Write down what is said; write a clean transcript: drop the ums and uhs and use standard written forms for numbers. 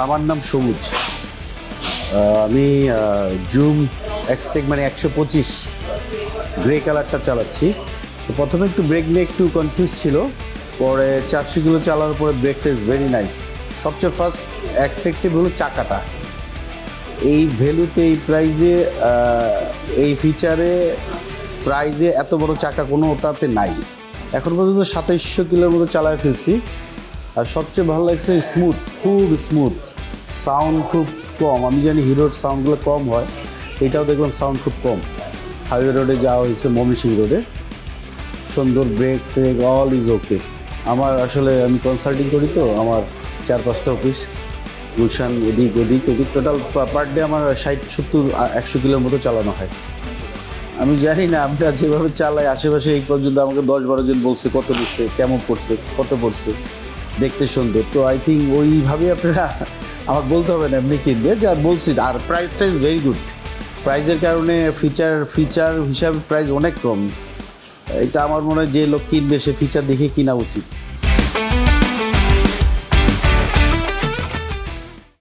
আমার নাম সবুজ। আমি জুম এক্সটেক মানে 125 গ্রে কালারটা চালাচ্ছি। তো প্রথমে একটু ব্রেক নিয়ে একটু কনফিউজ ছিল, পরে 400 কিলো চালানোর পরে ব্রেকটা ইজ ভেরি নাইস। সবচেয়ে ফার্স্ট অ্যাট্রাকটিভ হলো চাকাটা। এই ভ্যালুতে, এই প্রাইজে, এই ফিচারে, প্রাইজে এত বড় চাকা কোনো ওটাতে নাই। এখন পর্যন্ত 2700 কিলোর মতো চালায় ফেলছি। আর সবচেয়ে ভালো লাগছে স্মুথ, খুব স্মুথ, সাউন্ড খুব কম। আমি জানি হিরোর সাউন্ডগুলো কম হয়, এটাও দেখলাম সাউন্ড খুব কম। হাইওয়ে রোডে যাওয়া হয়েছে, ময়মনসিংহ রোডে, সুন্দর ব্রেক ট্রেক, অল ইজ ওকে। আমার আসলে আমি কনসাল্টিং করি, তো আমার 4-5টা অফিস, গুলশান, এদিক ওদিক টোটাল পার ডে আমার 60-70-100 কিলোর মতো চালানো হয়। আমি জানি না আমরা যেভাবে চালাই, আশেপাশে এই পর্যন্ত আমাকে 10-12 জন বলছে কত দিচ্ছে, কেমন পড়ছে, কত পড়ছে, দেখতে সুন্দর। তো আই থিঙ্ক ওইভাবেই আপনারা আমার বলতে হবে না, এমনি কিনবে যা বলছি। আর প্রাইসটা ইজ ভেরি গুড। প্রাইসের কারণে ফিচার হিসাবে প্রাইস অনেক কম। এটা আমার মনে হয় যে লোক কিনবে সে ফিচার দেখে কিনা উচিত।